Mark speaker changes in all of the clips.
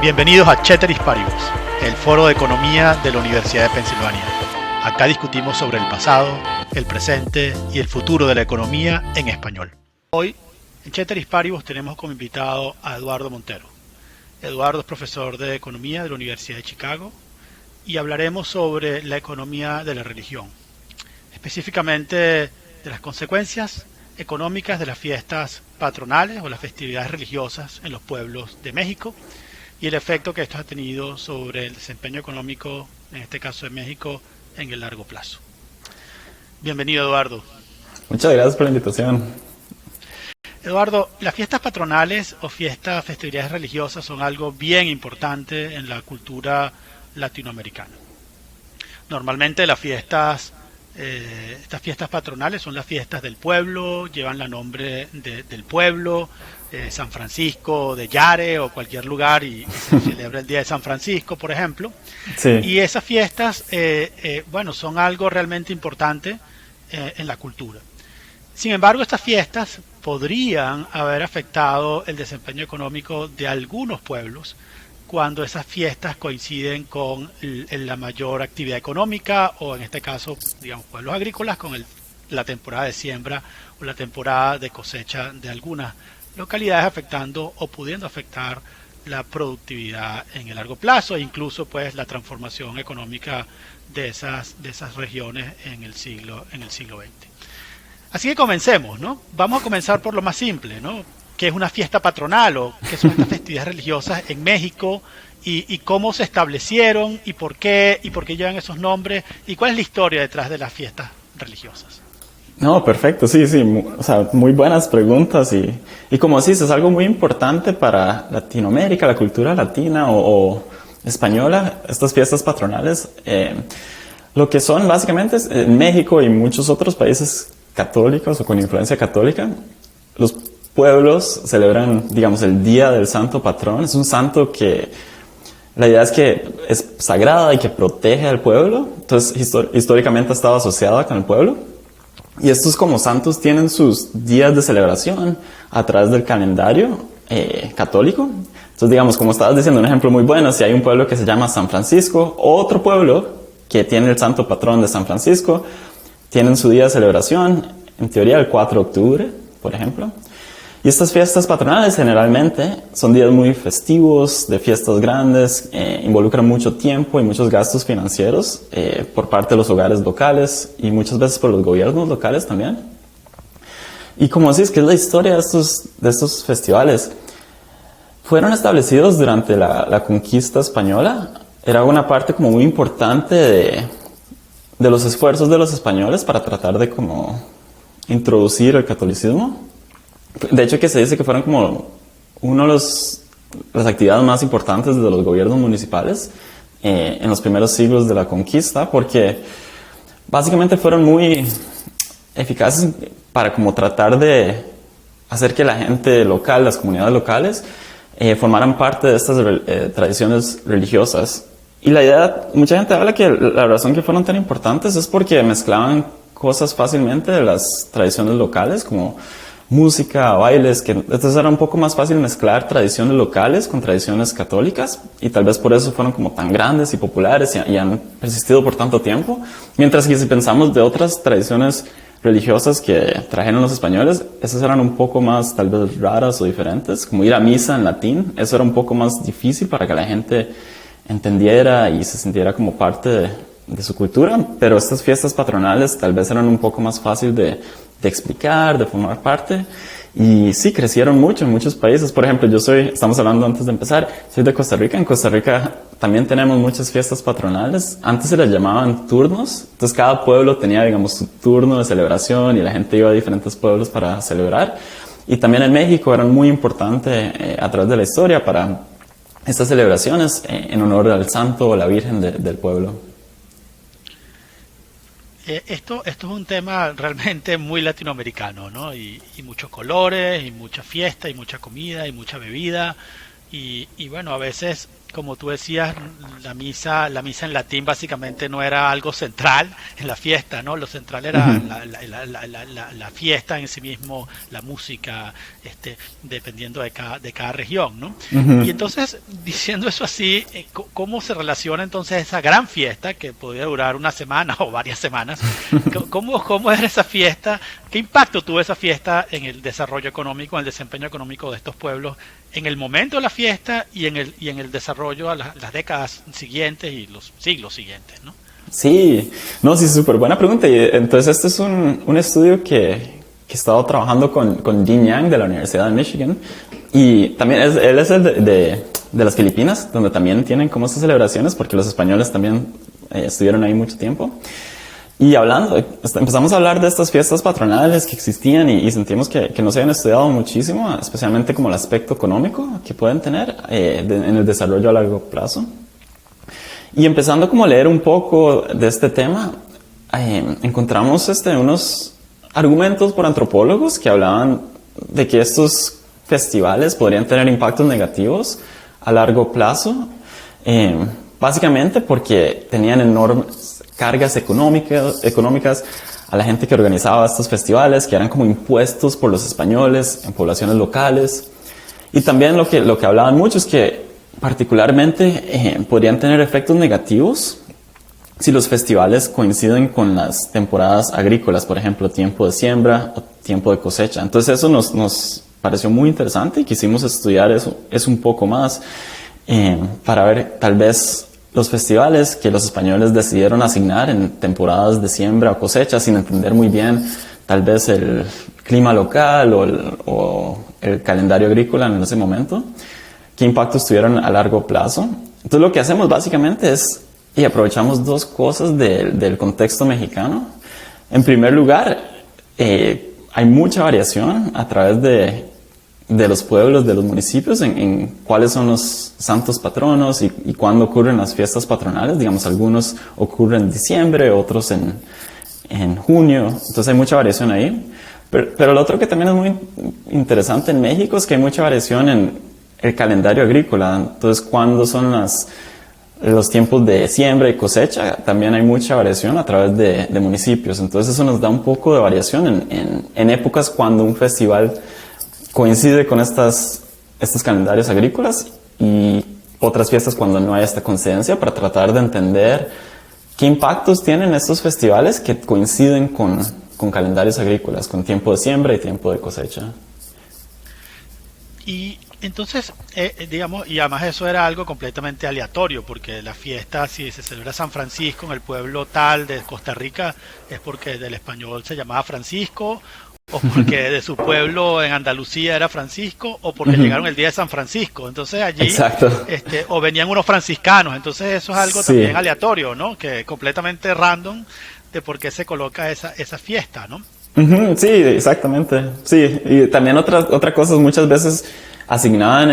Speaker 1: Bienvenidos a Ceteris Paribus, el foro de economía de la Universidad de Pensilvania. Acá discutimos sobre el pasado, el presente y el futuro de la economía en español. Hoy, en Ceteris Paribus, tenemos como invitado a Eduardo Montero. Eduardo es profesor de economía de la Universidad de Chicago y hablaremos sobre la economía de la religión, específicamente de las consecuencias económicas de las fiestas patronales o las festividades religiosas en los pueblos de México y el efecto que esto ha tenido sobre el desempeño económico, en este caso de México, en el largo plazo. Bienvenido, Eduardo.
Speaker 2: Muchas gracias por la invitación.
Speaker 1: Eduardo, las fiestas patronales o festividades religiosas son algo bien importante en la cultura latinoamericana. Normalmente estas fiestas patronales son las fiestas del pueblo, llevan el nombre del pueblo, San Francisco, de Yare o cualquier lugar y se celebra el Día de San Francisco, por ejemplo.
Speaker 2: Sí.
Speaker 1: Y esas fiestas, son algo realmente importante en la cultura. Sin embargo, estas fiestas podrían haber afectado el desempeño económico de algunos pueblos cuando esas fiestas coinciden con la mayor actividad económica o en este caso, digamos, pueblos agrícolas con la temporada de siembra o la temporada de cosecha de algunas localidades, afectando o pudiendo afectar la productividad en el largo plazo e incluso pues la transformación económica de esas regiones en el siglo XX. Así que comencemos, ¿no? Vamos a comenzar por lo más simple, ¿no? ¿Qué es una fiesta patronal o qué son estas festividades religiosas en México y cómo se establecieron y por qué llevan esos nombres y cuál es la historia detrás de las fiestas religiosas?
Speaker 2: No, perfecto, sí, o sea, muy buenas preguntas y como decís, es algo muy importante para Latinoamérica, la cultura latina o española, estas fiestas patronales. Lo que son básicamente en México y muchos otros países católicos o con influencia católica, los pueblos celebran, digamos, el Día del Santo Patrón. Es un santo que la idea es que es sagrada y que protege al pueblo. Entonces, históricamente ha estado asociada con el pueblo. Y estos como santos tienen sus días de celebración a través del calendario católico. Entonces, digamos, como estabas diciendo, un ejemplo muy bueno, si hay un pueblo que se llama San Francisco, otro pueblo que tiene el santo patrón de San Francisco, tienen su día de celebración, en teoría el 4 de octubre, por ejemplo. Y estas fiestas patronales generalmente son días muy festivos, de fiestas grandes, involucran mucho tiempo y muchos gastos financieros por parte de los hogares locales y muchas veces por los gobiernos locales también. Y como decís, ¿qué es la historia de estos festivales? Fueron establecidos durante la conquista española. Era una parte como muy importante de los esfuerzos de los españoles para tratar de como introducir el catolicismo. De hecho, que se dice que fueron como una de las actividades más importantes de los gobiernos municipales en los primeros siglos de la conquista, porque básicamente fueron muy eficaces para como tratar de hacer que la gente local, las comunidades locales, formaran parte de estas tradiciones religiosas. Y la idea, mucha gente habla que la razón que fueron tan importantes es porque mezclaban cosas fácilmente de las tradiciones locales, como música, bailes, que entonces era un poco más fácil mezclar tradiciones locales con tradiciones católicas y tal vez por eso fueron como tan grandes y populares y han persistido por tanto tiempo. Mientras que si pensamos de otras tradiciones religiosas que trajeron los españoles, esas eran un poco más tal vez raras o diferentes, como ir a misa en latín, eso era un poco más difícil para que la gente entendiera y se sintiera como parte de su cultura, pero estas fiestas patronales tal vez eran un poco más fácil de explicar, de formar parte, y sí, crecieron mucho en muchos países. Por ejemplo, estamos hablando antes de empezar, soy de Costa Rica. En Costa Rica también tenemos muchas fiestas patronales. Antes se les llamaban turnos, entonces cada pueblo tenía, digamos, su turno de celebración y la gente iba a diferentes pueblos para celebrar. Y también en México eran muy importantes a través de la historia para estas celebraciones en honor al santo o la virgen del pueblo.
Speaker 1: Esto es un tema realmente muy latinoamericano, ¿no? Y muchos colores, y mucha fiesta, y mucha comida, y mucha bebida. Y bueno, a veces como tú decías, la misa en latín básicamente no era algo central en la fiesta, ¿no? Lo central era
Speaker 2: Ujú.
Speaker 1: la fiesta en sí mismo, la música, dependiendo de cada región, ¿no?
Speaker 2: Ujú.
Speaker 1: Y entonces, diciendo eso así, ¿cómo se relaciona entonces esa gran fiesta que podía durar una semana o varias semanas? ¿Cómo era esa fiesta? ¿Qué impacto tuvo esa fiesta en el desarrollo económico, en el desempeño económico de estos pueblos, en el momento de la fiesta y en el desarrollo a las décadas siguientes y los siglos siguientes, ¿no?
Speaker 2: Sí, no, sí, súper buena pregunta. Y entonces, este es un estudio que he estado trabajando con Jin Yang de la Universidad de Michigan. Y también él es el de las Filipinas, donde también tienen como estas celebraciones, porque los españoles también estuvieron ahí mucho tiempo. Y hablando, empezamos a hablar de estas fiestas patronales que existían y sentimos que no se habían estudiado muchísimo, especialmente como el aspecto económico que pueden tener en el desarrollo a largo plazo. Y empezando como a leer un poco de este tema, encontramos unos argumentos por antropólogos que hablaban de que estos festivales podrían tener impactos negativos a largo plazo, básicamente porque tenían enormes cargas económicas a la gente que organizaba estos festivales, que eran como impuestos por los españoles en poblaciones locales. Y también lo que hablaban mucho es que particularmente podrían tener efectos negativos si los festivales coinciden con las temporadas agrícolas, por ejemplo, tiempo de siembra o tiempo de cosecha. Entonces eso nos pareció muy interesante y quisimos estudiar eso un poco más para ver tal vez los festivales que los españoles decidieron asignar en temporadas de siembra o cosecha sin entender muy bien tal vez el clima local o el calendario agrícola en ese momento, qué impactos tuvieron a largo plazo. Entonces lo que hacemos básicamente es y aprovechamos dos cosas del contexto mexicano. En primer lugar, hay mucha variación a través de los pueblos, de los municipios, en cuáles son los santos patronos y cuándo ocurren las fiestas patronales. Digamos, algunos ocurren en diciembre, otros en junio. Entonces hay mucha variación ahí. Pero lo otro que también es muy interesante en México es que hay mucha variación en el calendario agrícola. Entonces, cuándo son los tiempos de siembra y cosecha, también hay mucha variación a través de municipios. Entonces eso nos da un poco de variación en épocas cuando un festival coincide con estos calendarios agrícolas y otras fiestas cuando no hay esta coincidencia, para tratar de entender qué impactos tienen estos festivales que coinciden con calendarios agrícolas, con tiempo de siembra y tiempo de cosecha.
Speaker 1: Y entonces, digamos, y además eso era algo completamente aleatorio, porque la fiesta, si se celebra San Francisco en el pueblo tal de Costa Rica, es porque del español se llamaba Francisco, o porque de su pueblo en Andalucía era Francisco, o porque llegaron el día de San Francisco. Entonces allí,
Speaker 2: Exacto.
Speaker 1: o venían unos franciscanos. Entonces eso es algo
Speaker 2: Sí.
Speaker 1: también aleatorio, ¿no? Que completamente random de por qué se coloca esa fiesta, ¿no?
Speaker 2: Ujú, sí, exactamente. Sí, y también otra cosa es muchas veces asignaban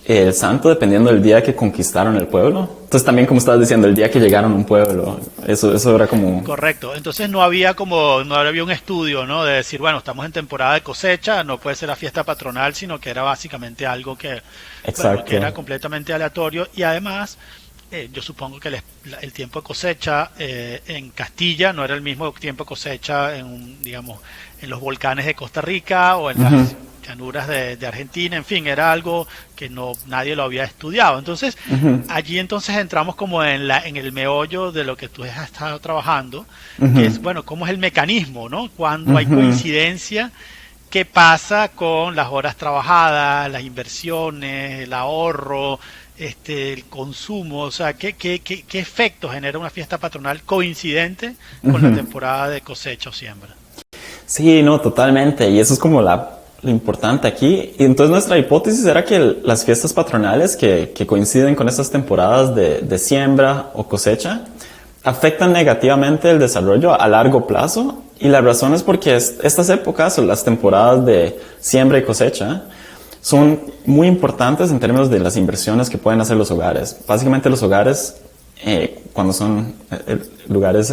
Speaker 2: el santo dependiendo del día que conquistaron el pueblo. Entonces también, como estabas diciendo, el día que llegaron a un pueblo, eso era como...
Speaker 1: Correcto. Entonces no había un estudio, ¿no? De decir, bueno, estamos en temporada de cosecha, no puede ser la fiesta patronal, sino que era básicamente algo que, bueno, que
Speaker 2: Exacto.
Speaker 1: era completamente aleatorio y además yo supongo que el tiempo de cosecha en Castilla no era el mismo tiempo de cosecha digamos, en los volcanes de Costa Rica o en
Speaker 2: Ujú,
Speaker 1: las llanuras de Argentina, en fin, era algo que nadie lo había estudiado. Entonces,
Speaker 2: ujú,
Speaker 1: allí entonces entramos como en el meollo de lo que tú has estado trabajando, que
Speaker 2: ujú,
Speaker 1: es, bueno, cómo es el mecanismo, ¿no? Cuando hay
Speaker 2: ujú.
Speaker 1: coincidencia, ¿qué pasa con las horas trabajadas, las inversiones, el ahorro, el consumo? O sea, ¿qué efecto genera una fiesta patronal coincidente con la
Speaker 2: Ujú.
Speaker 1: temporada de cosecha o siembra?
Speaker 2: Sí, no, totalmente. Y eso es como lo importante aquí. Y entonces nuestra hipótesis era que las fiestas patronales que coinciden con estas temporadas de siembra o cosecha afectan negativamente el desarrollo a largo plazo. Y la razón es porque estas épocas o las temporadas de siembra y cosecha son muy importantes en términos de las inversiones que pueden hacer los hogares. Básicamente los hogares, cuando son lugares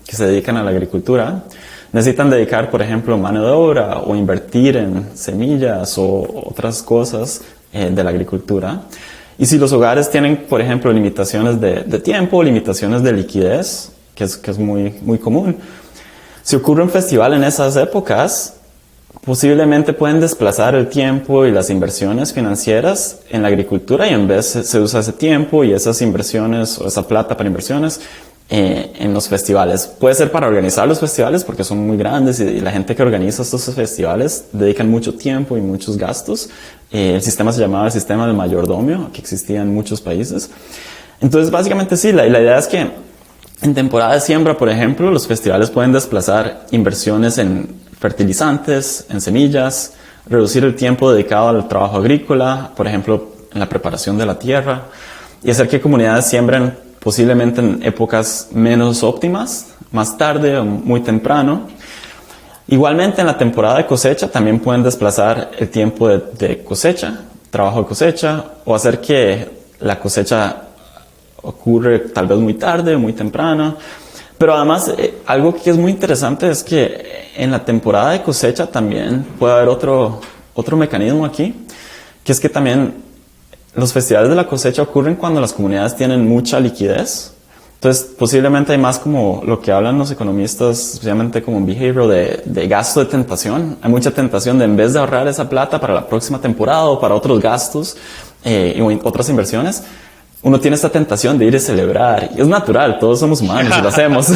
Speaker 2: que se dedican a la agricultura, necesitan dedicar, por ejemplo, mano de obra o invertir en semillas o otras cosas de la agricultura. Y si los hogares tienen, por ejemplo, limitaciones de tiempo, limitaciones de liquidez, que es muy, muy común, si ocurre un festival en esas épocas, posiblemente pueden desplazar el tiempo y las inversiones financieras en la agricultura y en vez se usa ese tiempo y esas inversiones o esa plata para inversiones en los festivales. Puede ser para organizar los festivales porque son muy grandes y la gente que organiza estos festivales dedican mucho tiempo y muchos gastos. El sistema se llamaba el sistema del mayordomio, que existía en muchos países. Entonces, básicamente sí, la idea es que en temporada de siembra, por ejemplo, los festivales pueden desplazar inversiones en fertilizantes, en semillas, reducir el tiempo dedicado al trabajo agrícola, por ejemplo, en la preparación de la tierra, y hacer que comunidades siembren posiblemente en épocas menos óptimas, más tarde o muy temprano. Igualmente, en la temporada de cosecha también pueden desplazar el tiempo de cosecha, trabajo de cosecha, o hacer que la cosecha ocurre tal vez muy tarde, muy temprano. Pero además, algo que es muy interesante es que en la temporada de cosecha también puede haber otro mecanismo aquí, que es que también los festivales de la cosecha ocurren cuando las comunidades tienen mucha liquidez. Entonces, posiblemente hay más como lo que hablan los economistas, especialmente como en behavioral, de gasto de tentación. Hay mucha tentación de, en vez de ahorrar esa plata para la próxima temporada o para otros gastos y otras inversiones, uno tiene esta tentación de ir a celebrar. Y es natural, todos somos humanos y lo hacemos.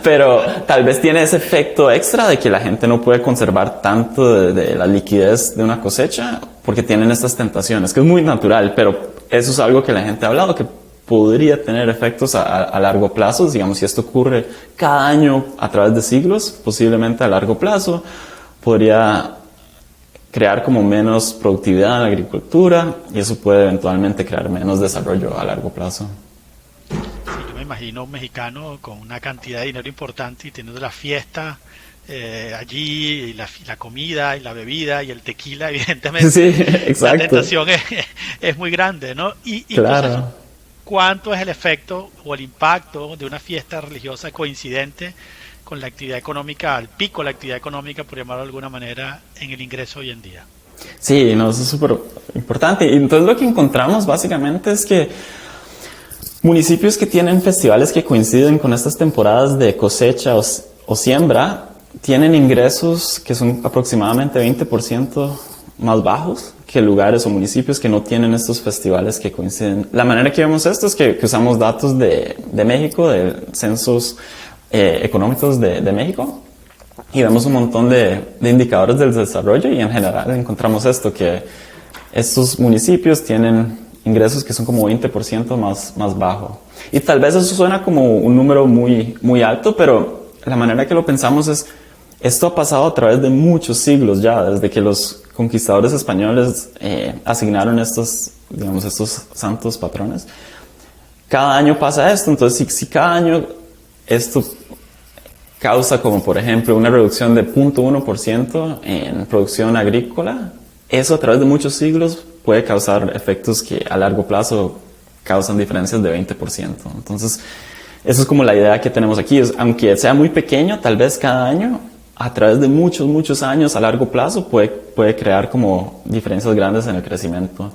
Speaker 2: Pero tal vez tiene ese efecto extra de que la gente no puede conservar tanto de la liquidez de una cosecha porque tienen estas tentaciones, que es muy natural, pero eso es algo que la gente ha hablado, que podría tener efectos a largo plazo. Digamos, si esto ocurre cada año a través de siglos, posiblemente a largo plazo podría crear como menos productividad en la agricultura y eso puede eventualmente crear menos desarrollo a largo plazo.
Speaker 1: Sí, yo me imagino un mexicano con una cantidad de dinero importante y teniendo la fiesta allí, y la comida y la bebida y el tequila, evidentemente.
Speaker 2: Sí, exacto.
Speaker 1: La tentación es muy grande, ¿no? Y
Speaker 2: claro.
Speaker 1: entonces, ¿cuánto es el efecto o el impacto de una fiesta religiosa coincidente con la actividad económica, al pico de la actividad económica, por llamarlo de alguna manera, en el ingreso hoy en día?
Speaker 2: Sí, no, eso es súper importante. Y entonces lo que encontramos básicamente es que municipios que tienen festivales que coinciden con estas temporadas de cosecha o siembra tienen ingresos que son aproximadamente 20% más bajos que lugares o municipios que no tienen estos festivales que coinciden. La manera que vemos esto es que usamos datos de México, de censos económicos de México, y vemos un montón de indicadores del desarrollo y en general encontramos esto, que estos municipios tienen ingresos que son como 20% más bajo. Y tal vez eso suena como un número muy, muy alto, pero la manera que lo pensamos es, esto ha pasado a través de muchos siglos ya, desde que los conquistadores españoles asignaron estos santos patrones. Cada año pasa esto, entonces si cada año esto causa como por ejemplo una reducción de 0.1% en producción agrícola, eso a través de muchos siglos puede causar efectos que a largo plazo causan diferencias de 20%. Entonces, eso es como la idea que tenemos aquí, aunque sea muy pequeño, tal vez cada año, a través de muchos años a largo plazo puede crear como diferencias grandes en el crecimiento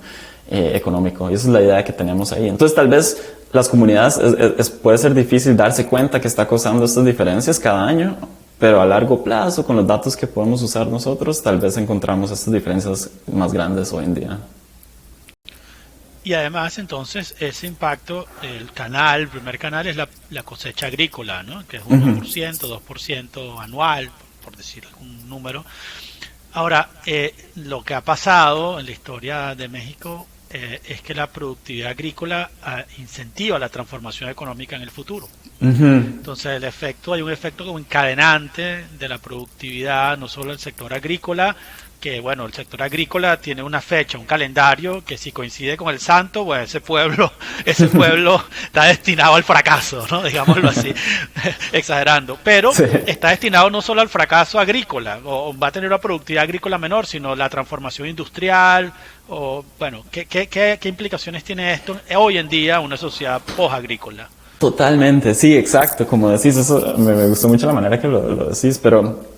Speaker 2: económico. Y esa es la idea que tenemos ahí. Entonces tal vez las comunidades puede ser difícil darse cuenta que está causando estas diferencias cada año, pero a largo plazo, con los datos que podemos usar nosotros, tal vez encontramos estas diferencias más grandes hoy en día.
Speaker 1: Y además, entonces, ese impacto, el primer canal es la cosecha agrícola, ¿no? Que es 1%, 2% anual, por decir un número. Ahora, lo que ha pasado en la historia de México es que la productividad agrícola incentiva la transformación económica en el futuro. Entonces, hay un efecto como encadenante de la productividad, no solo el sector agrícola, que bueno, el sector agrícola tiene una fecha, un calendario, que si coincide con el santo, bueno, ese pueblo está destinado al fracaso, ¿no? Digámoslo así, exagerando. Pero sí, está destinado no solo al fracaso agrícola, o va a tener una productividad agrícola menor, sino la transformación industrial, o bueno, ¿qué implicaciones tiene esto hoy en día una sociedad post-agrícola?
Speaker 2: Totalmente, sí, exacto, como decís, eso me gustó mucho la manera que lo decís, pero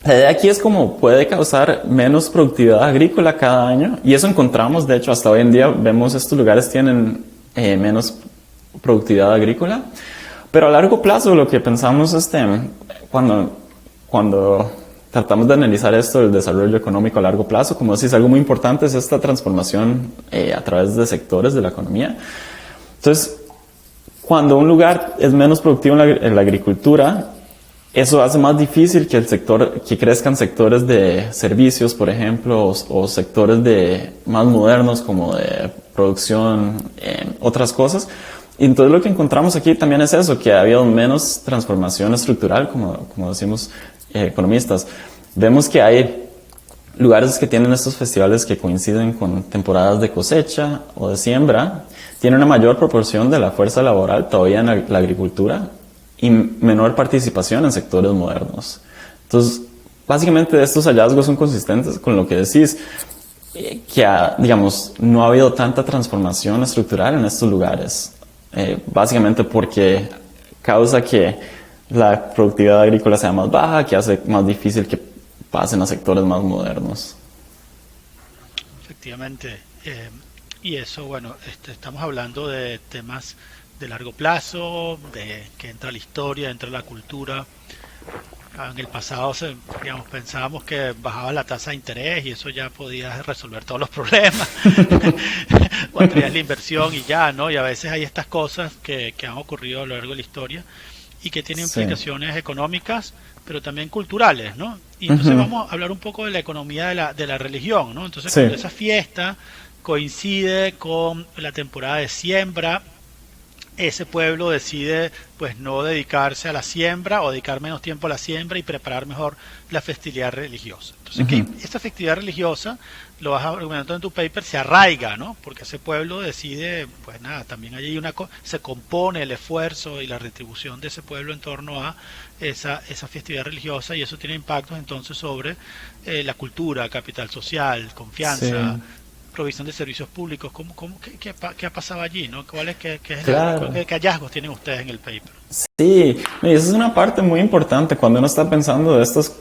Speaker 2: La idea aquí es como puede causar menos productividad agrícola cada año, y eso encontramos, de hecho, hasta hoy en día vemos estos lugares tienen menos productividad agrícola, pero a largo plazo lo que pensamos cuando tratamos de analizar esto, el desarrollo económico a largo plazo, como decís, algo muy importante es esta transformación a través de sectores de la economía. Entonces, cuando un lugar es menos productivo en la agricultura, eso hace más difícil que crezcan sectores de servicios, por ejemplo, o sectores más modernos como de producción, otras cosas. Y entonces lo que encontramos aquí también es eso, que ha habido menos transformación estructural, como decimos economistas. Vemos que hay lugares que tienen estos festivales que coinciden con temporadas de cosecha o de siembra, tienen una mayor proporción de la fuerza laboral todavía en la agricultura y menor participación en sectores modernos. Entonces, básicamente estos hallazgos son consistentes con lo que decís, digamos, no ha habido tanta transformación estructural en estos lugares, básicamente porque causa que la productividad agrícola sea más baja, que hace más difícil que pasen a sectores más modernos.
Speaker 1: Efectivamente. Y eso, bueno, estamos hablando de temas de largo plazo, de que entra la historia, entra la cultura. En el pasado, digamos, pensábamos que bajaba la tasa de interés y eso ya podía resolver todos los problemas. O atraías la inversión y ya, ¿no? Y a veces hay estas cosas que han ocurrido a lo largo de la historia y que tienen
Speaker 2: Sí.
Speaker 1: implicaciones económicas, pero también culturales, ¿no? Y entonces vamos a hablar un poco de la economía de la religión, ¿no? Entonces,
Speaker 2: Sí.
Speaker 1: cuando esa fiesta coincide con la temporada de siembra, ese pueblo decide pues no dedicarse a la siembra o dedicar menos tiempo a la siembra y preparar mejor la festividad religiosa. Entonces, que esta festividad religiosa, lo vas argumentando en tu paper, se arraiga, ¿no? Porque ese pueblo decide, pues nada, también hay se compone el esfuerzo y la retribución de ese pueblo en torno a esa festividad religiosa, y eso tiene impactos entonces sobre la cultura, capital social,
Speaker 2: Sí.
Speaker 1: confianza, provisión de servicios públicos. ¿Qué ha pasado allí, ¿no?
Speaker 2: Claro.
Speaker 1: ¿Qué hallazgos tienen ustedes en el paper?
Speaker 2: Sí, y esa es una parte muy importante cuando uno está pensando de estas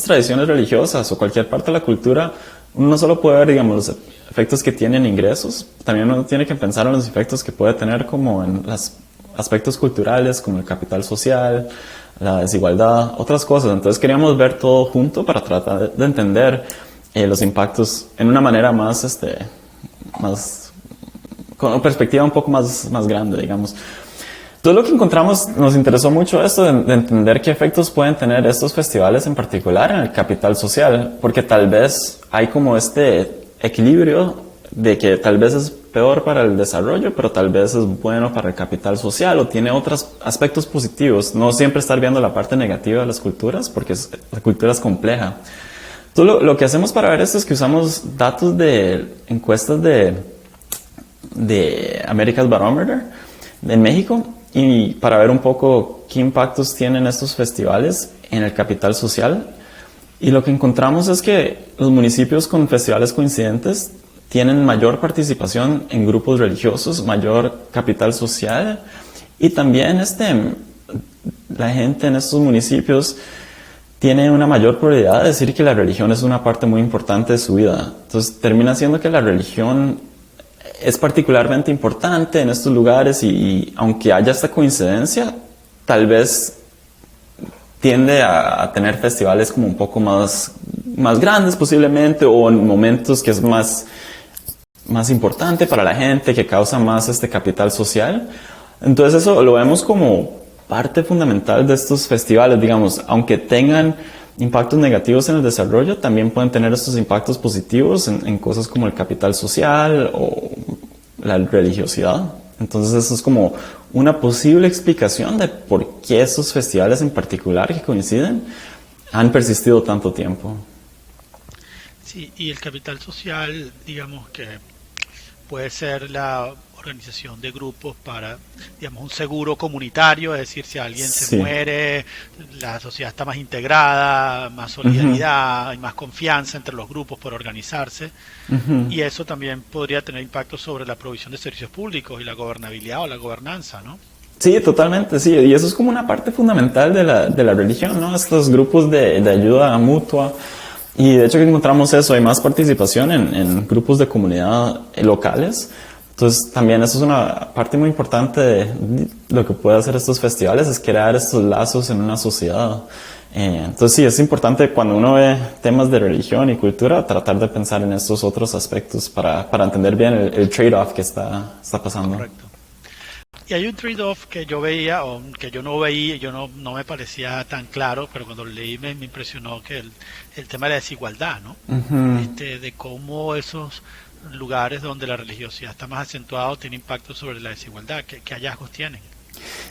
Speaker 2: tradiciones religiosas o cualquier parte de la cultura. Uno no solo puede ver, digamos, los efectos que tienen ingresos, también uno tiene que pensar en los efectos que puede tener como en los aspectos culturales, como el capital social, la desigualdad, otras cosas. Entonces queríamos ver todo junto para tratar de entender los impactos en una manera más con una perspectiva un poco más grande, digamos. Todo lo que encontramos, nos interesó mucho esto de entender qué efectos pueden tener estos festivales en particular en el capital social, porque tal vez hay como este equilibrio de que tal vez es peor para el desarrollo, pero tal vez es bueno para el capital social o tiene otros aspectos positivos. No siempre estar viendo la parte negativa de las culturas, porque la cultura es compleja. Entonces, lo que hacemos para ver esto es que usamos datos de encuestas de America's Barometer en México, y para ver un poco qué impactos tienen estos festivales en el capital social. Y lo que encontramos es que los municipios con festivales coincidentes tienen mayor participación en grupos religiosos, mayor capital social, y también la gente en estos municipios tiene una mayor probabilidad de decir que la religión es una parte muy importante de su vida. Entonces termina siendo que la religión es particularmente importante en estos lugares, y aunque haya esta coincidencia, tal vez tiende a tener festivales como un poco más grandes posiblemente, o en momentos que es más importante para la gente, que causa más capital social. Entonces eso lo vemos como parte fundamental de estos festivales, digamos, aunque tengan impactos negativos en el desarrollo, también pueden tener estos impactos positivos en cosas como el capital social o la religiosidad. Entonces eso es como una posible explicación de por qué estos festivales en particular que coinciden han persistido tanto tiempo.
Speaker 1: Sí, y el capital social, digamos que puede ser la organización de grupos para, digamos, un seguro comunitario, es decir, si alguien se
Speaker 2: Sí.
Speaker 1: muere, la sociedad está más integrada, más solidaridad, hay más confianza entre los grupos por organizarse, y eso también podría tener impacto sobre la provisión de servicios públicos y la gobernabilidad o la gobernanza, ¿no?
Speaker 2: Sí, totalmente, sí. Y eso es como una parte fundamental de la religión, ¿no? Estos grupos de ayuda mutua. Y de hecho que encontramos eso, hay más participación en grupos de comunidad locales. Entonces también eso es una parte muy importante de lo que puede hacer estos festivales, es crear estos lazos en una sociedad. Entonces sí, es importante cuando uno ve temas de religión y cultura, tratar de pensar en estos otros aspectos para entender bien el trade-off que está pasando.
Speaker 1: Correcto. Y hay un trade-off que yo veía, o que yo no veía, yo no me parecía tan claro, pero cuando lo leí me impresionó que el tema de la desigualdad, ¿no? De cómo esos lugares donde la religiosidad está más acentuada tiene impacto sobre la desigualdad, qué hallazgos tienen.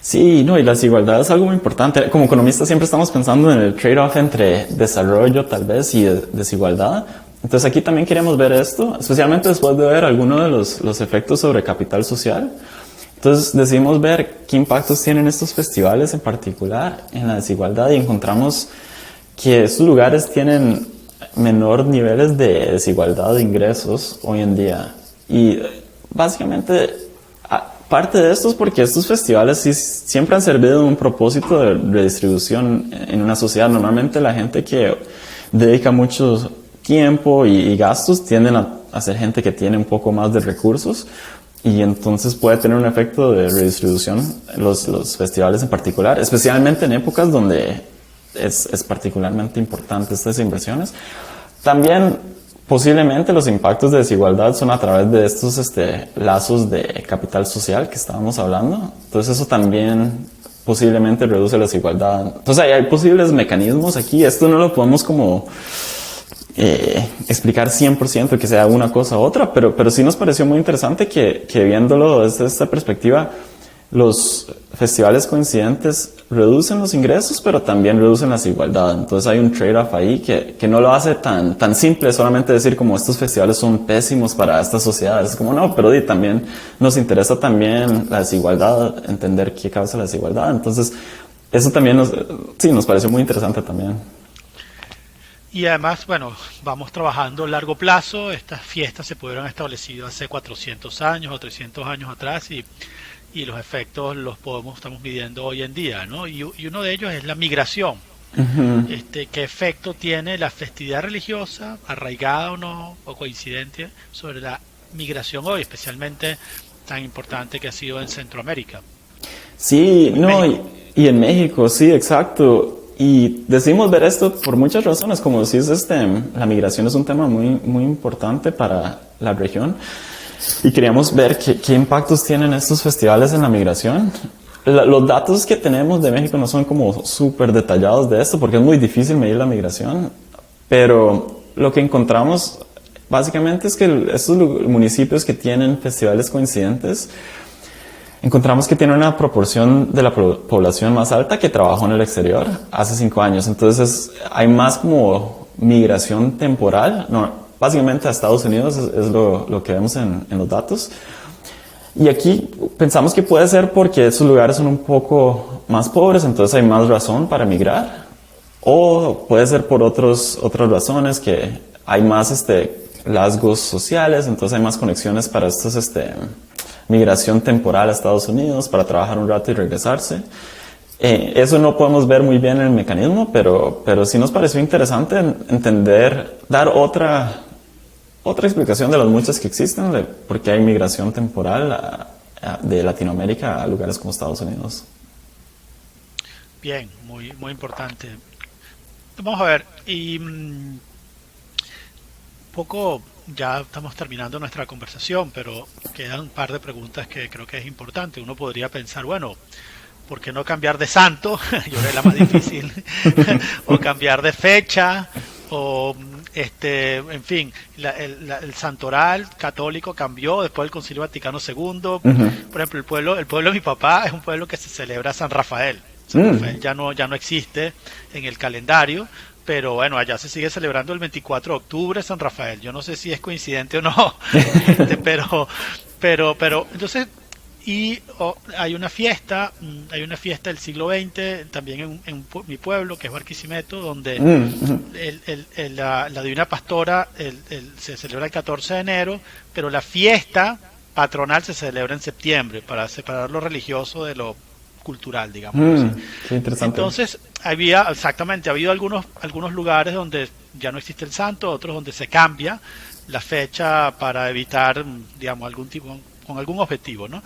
Speaker 2: Sí, no, y la desigualdad es algo muy importante. Como economistas siempre estamos pensando en el trade-off entre desarrollo tal vez y desigualdad. Entonces aquí también queremos ver esto, especialmente después de ver algunos de los efectos sobre capital social. Entonces decidimos ver qué impactos tienen estos festivales en particular en la desigualdad y encontramos que estos lugares tienen menor niveles de desigualdad de ingresos hoy en día. Y básicamente parte de esto es porque estos festivales sí, siempre han servido de un propósito de redistribución en una sociedad. Normalmente la gente que dedica mucho tiempo y gastos tienden a ser gente que tiene un poco más de recursos. Y entonces puede tener un efecto de redistribución los festivales en particular, especialmente en épocas donde es particularmente importante estas inversiones. También posiblemente los impactos de desigualdad son a través de estos lazos de capital social que estábamos hablando. Entonces eso también posiblemente reduce la desigualdad. Entonces hay posibles mecanismos aquí. Esto no lo podemos como explicar 100% que sea una cosa u otra, pero sí nos pareció muy interesante que viéndolo desde esta perspectiva, los festivales coincidentes reducen los ingresos, pero también reducen la desigualdad. Entonces hay un trade-off ahí que no lo hace tan simple solamente decir como estos festivales son pésimos para estas sociedades. Es como no, pero también nos interesa también la desigualdad, entender qué causa la desigualdad. Entonces eso también nos pareció muy interesante también.
Speaker 1: Y además, bueno, vamos trabajando a largo plazo. Estas fiestas se pudieron establecido hace 400 años o 300 años atrás y los efectos estamos midiendo hoy en día, ¿no? Y uno de ellos es la migración. ¿Qué efecto tiene la festividad religiosa, arraigada o no, o coincidente, sobre la migración hoy, especialmente tan importante que ha sido en Centroamérica?
Speaker 2: Sí,
Speaker 1: En
Speaker 2: no,
Speaker 1: México.
Speaker 2: y en México, sí, exacto. Y decidimos ver esto por muchas razones, como decís, la migración es un tema muy importante para la región y queríamos ver qué impactos tienen estos festivales en la migración. Los datos que tenemos de México no son como súper detallados de esto porque es muy difícil medir la migración, pero lo que encontramos básicamente es que estos municipios que tienen festivales coincidentes encontramos que tiene una proporción de la población más alta que trabajó en el exterior hace 5 años. Entonces hay más como migración temporal, no, básicamente a Estados Unidos es lo que vemos en los datos. Y aquí pensamos que puede ser porque esos lugares son un poco más pobres, entonces hay más razón para migrar. O puede ser por otras razones que hay más rasgos sociales, entonces hay más conexiones para estos migración temporal a Estados Unidos para trabajar un rato y regresarse. Eso no podemos ver muy bien en el mecanismo, pero sí nos pareció interesante entender, dar otra explicación de las muchas que existen de por qué hay migración temporal de Latinoamérica a lugares como Estados Unidos.
Speaker 1: Bien, muy importante. Vamos a ver, y poco ya estamos terminando nuestra conversación, pero quedan un par de preguntas que creo que es importante. Uno podría pensar, bueno, ¿por qué no cambiar de santo? Yo creo que es la más difícil. O cambiar de fecha, o en fin, el santoral católico cambió después del Concilio Vaticano II. Por ejemplo, el pueblo de mi papá es un pueblo que se celebra San Rafael. San Rafael ya no existe en el calendario, pero bueno, allá se sigue celebrando el 24 de octubre San Rafael. Yo no sé si es coincidente o no, pero entonces hay una fiesta del siglo XX también mi pueblo, que es Barquisimeto, donde la Divina Pastora se celebra el 14 de enero, pero la fiesta patronal se celebra en septiembre para separar lo religioso cultural, digamos así.
Speaker 2: Qué interesante.
Speaker 1: Entonces, exactamente, ha habido algunos lugares donde ya no existe el santo, otros donde se cambia la fecha para evitar, digamos, con algún objetivo, ¿no?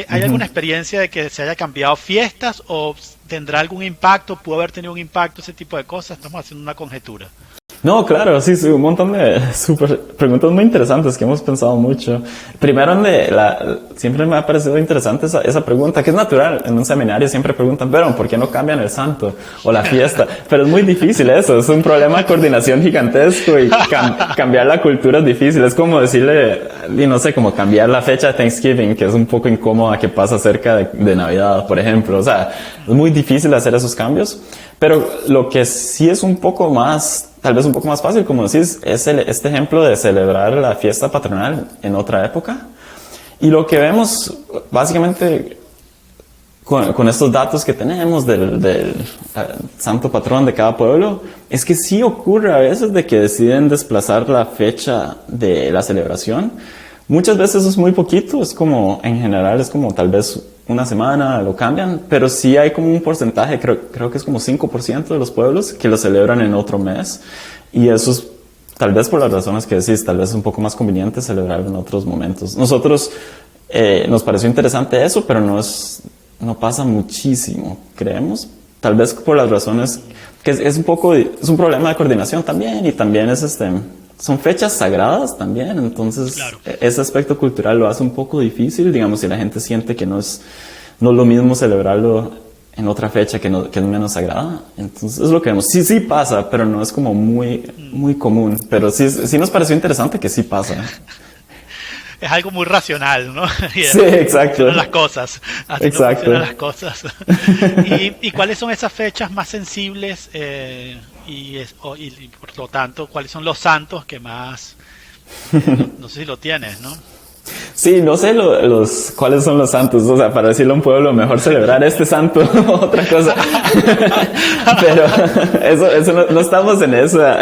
Speaker 1: ¿Hay alguna experiencia de que se haya cambiado fiestas o tendrá algún impacto, pudo haber tenido un impacto, ese tipo de cosas? Estamos haciendo una conjetura.
Speaker 2: No, claro, sí, un montón de preguntas muy interesantes que hemos pensado mucho. Primero, siempre me ha parecido interesante esa pregunta, que es natural. En un seminario siempre preguntan, pero ¿por qué no cambian el santo o la fiesta? Pero es muy difícil eso, es un problema de coordinación gigantesco y cambiar la cultura es difícil. Es como decirle, y no sé, como cambiar la fecha de Thanksgiving, que es un poco incómoda, que pasa cerca de Navidad, por ejemplo. O sea, es muy difícil hacer esos cambios. Pero lo que sí es un poco más, tal vez un poco más fácil, como decís, es este ejemplo de celebrar la fiesta patronal en otra época. Y lo que vemos, básicamente, con estos datos que tenemos del santo patrón de cada pueblo, es que sí ocurre a veces de que deciden desplazar la fecha de la celebración. Muchas veces es muy poquito, es como, en general, es como tal vez una semana lo cambian, pero sí hay como un porcentaje, creo que es como 5% de los pueblos que lo celebran en otro mes, y eso es tal vez por las razones que decís, tal vez es un poco más conveniente celebrarlo en otros momentos. Nosotros nos pareció interesante eso, pero no pasa muchísimo, creemos, tal vez por las razones que es un problema de coordinación también, y también son fechas sagradas también, entonces claro, ese aspecto cultural lo hace un poco difícil, digamos, si la gente siente que no es lo mismo celebrarlo en otra fecha que es menos sagrada. Entonces es lo que vemos. Sí pasa, pero no es como muy común, pero sí nos pareció interesante que sí pasa.
Speaker 1: Es algo muy racional, ¿no?
Speaker 2: Sí, exacto.
Speaker 1: Las cosas. Así
Speaker 2: exacto.
Speaker 1: No las cosas. ¿Y cuáles son esas fechas más sensibles y por lo tanto, cuáles son los santos que más... no sé si lo tienes, ¿no?
Speaker 2: Sí, no sé cuáles son los santos, o sea, para decirle a un pueblo, mejor celebrar este santo o otra cosa. Pero eso no estamos en esa,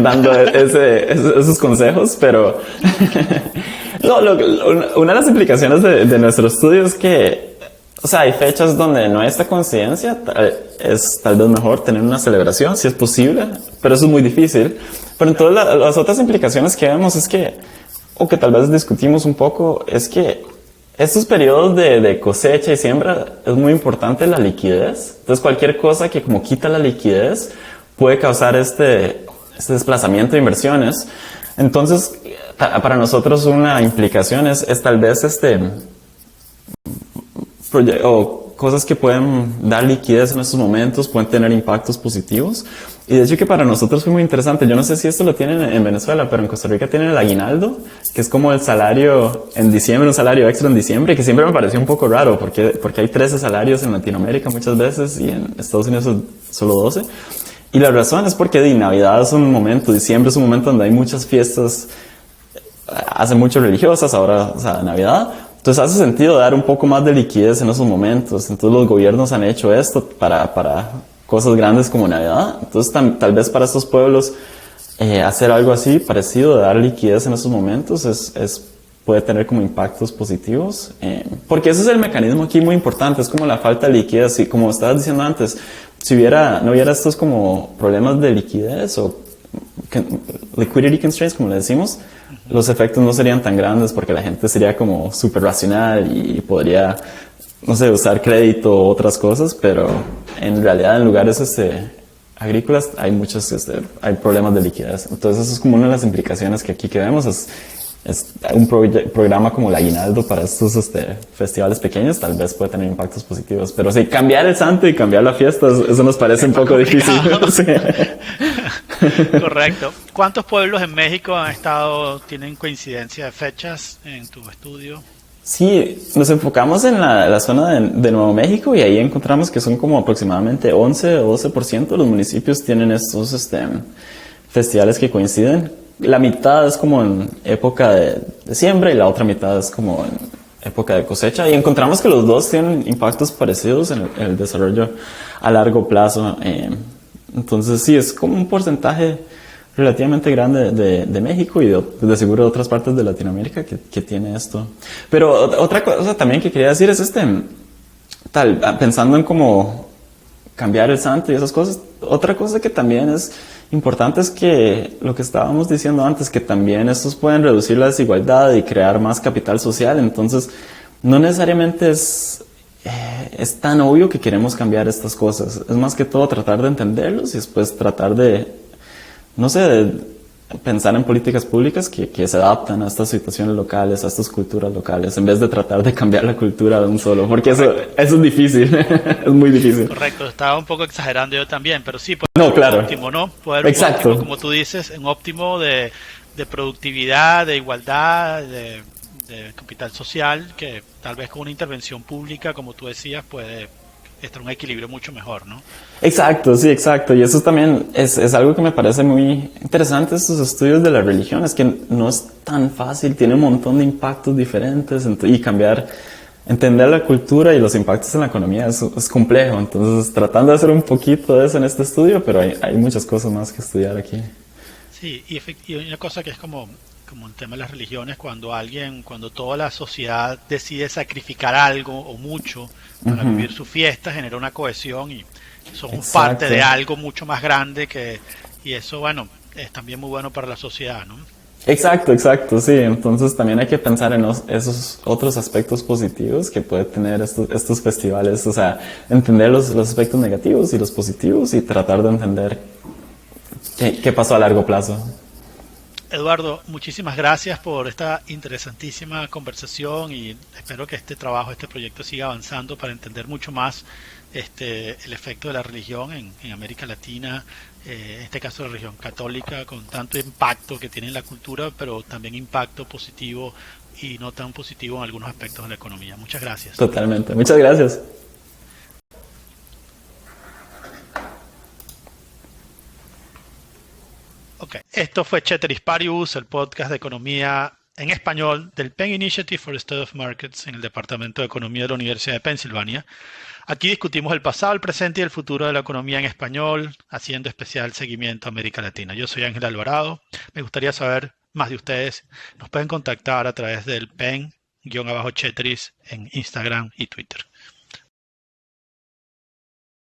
Speaker 2: dando esos consejos, pero no, una de las implicaciones de nuestro estudio es que, o sea, hay fechas donde no hay esta coincidencia, es tal vez mejor tener una celebración, si es posible, pero eso es muy difícil. Pero entonces las otras implicaciones que vemos es que, o que tal vez discutimos un poco, es que estos periodos de cosecha y siembra es muy importante la liquidez. Entonces cualquier cosa que como quita la liquidez puede causar este desplazamiento de inversiones. Entonces para nosotros una implicación es tal vez o cosas que pueden dar liquidez en estos momentos, pueden tener impactos positivos. Y de hecho que para nosotros fue muy interesante. Yo no sé si esto lo tienen en Venezuela, pero en Costa Rica tienen el aguinaldo, que es como el salario en diciembre, un salario extra en diciembre, que siempre me pareció un poco raro, porque hay 13 salarios en Latinoamérica muchas veces y en Estados Unidos solo 12. Y la razón es porque Navidad es un momento, diciembre es un momento donde hay muchas fiestas, hace mucho religiosas, ahora, o sea, Navidad. Entonces hace sentido dar un poco más de liquidez en esos momentos. Entonces los gobiernos han hecho esto para cosas grandes como Navidad. Entonces tal vez para estos pueblos hacer algo así parecido, de dar liquidez en esos momentos, puede tener como impactos positivos. Porque ese es el mecanismo aquí muy importante, es como la falta de liquidez. Y como estabas diciendo antes, si no hubiera estos como problemas de liquidez o liquidity constraints, como le decimos, los efectos no serían tan grandes porque la gente sería como súper racional y podría, no sé, usar crédito o otras cosas, pero en realidad en lugares agrícolas hay hay problemas de liquidez. Entonces eso es como una de las implicaciones que aquí vemos, es un programa como el aguinaldo para estos festivales pequeños tal vez puede tener impactos positivos, pero sí, cambiar el santo y cambiar la fiesta, eso nos parece un poco difícil. Sí.
Speaker 1: Correcto. ¿Cuántos pueblos en México tienen coincidencia de fechas en tu estudio?
Speaker 2: Sí, nos enfocamos en la zona de Nuevo México y ahí encontramos que son como aproximadamente 11 o 12% de los municipios tienen estos festivales que coinciden. La mitad es como en época de siembra y la otra mitad es como en época de cosecha, y encontramos que los dos tienen impactos parecidos en el desarrollo a largo plazo. Entonces sí, es como un porcentaje relativamente grande de México y de seguro de otras partes de Latinoamérica que tiene esto. Pero otra cosa también que quería decir es pensando en cómo cambiar el santo y esas cosas. Otra cosa que también es importante es que lo que estábamos diciendo antes, que también estos pueden reducir la desigualdad y crear más capital social. Entonces, no necesariamente es tan obvio que queremos cambiar estas cosas. Es más que todo tratar de entenderlos y después tratar de, no sé, de pensar en políticas públicas que se adaptan a estas situaciones locales, a estas culturas locales, en vez de tratar de cambiar la cultura de un solo, porque eso es difícil, es muy difícil.
Speaker 1: Correcto, estaba un poco exagerando yo también, pero sí, puede
Speaker 2: No,
Speaker 1: haber un
Speaker 2: claro,
Speaker 1: óptimo, ¿no? Puede haber un óptimo,
Speaker 2: exacto,
Speaker 1: como tú dices, un óptimo de productividad, de igualdad, de capital social, que tal vez con una intervención pública, como tú decías, puede estar un equilibrio mucho mejor, ¿no?
Speaker 2: exacto, sí, exacto. Y eso también es algo que me parece muy interesante, estos estudios de la religión, es que no es tan fácil, tiene un montón de impactos diferentes y cambiar, entender la cultura y los impactos en la economía es complejo. Entonces, tratando de hacer un poquito de eso en este estudio, pero hay muchas cosas más que estudiar aquí.
Speaker 1: Sí, y una cosa que es como el tema de las religiones, cuando toda la sociedad decide sacrificar algo o mucho para vivir su fiesta, genera una cohesión y somos parte de
Speaker 2: Exacto.
Speaker 1: algo mucho más grande y eso, bueno, es también muy bueno para la sociedad, ¿no?
Speaker 2: Exacto, exacto, sí. Entonces también hay que pensar en esos otros aspectos positivos que puede tener estos festivales. O sea, entender los aspectos negativos y los positivos y tratar de entender qué pasó a largo plazo.
Speaker 1: Eduardo, muchísimas gracias por esta interesantísima conversación y espero que este trabajo, este proyecto siga avanzando para entender mucho más el efecto de la religión en América Latina, en este caso la religión católica, con tanto impacto que tiene en la cultura, pero también impacto positivo y no tan positivo en algunos aspectos de la economía. Muchas gracias.
Speaker 2: Totalmente. Muchas gracias.
Speaker 1: Ok, esto fue Ceteris Paribus, el podcast de economía en español del Penn Initiative for the Study of Markets en el Departamento de Economía de la Universidad de Pensilvania. Aquí discutimos el pasado, el presente y el futuro de la economía en español, haciendo especial seguimiento a América Latina. Yo soy Ángel Alvarado. Me gustaría saber más de ustedes. Nos pueden contactar a través del Penn-Chetris en Instagram y Twitter.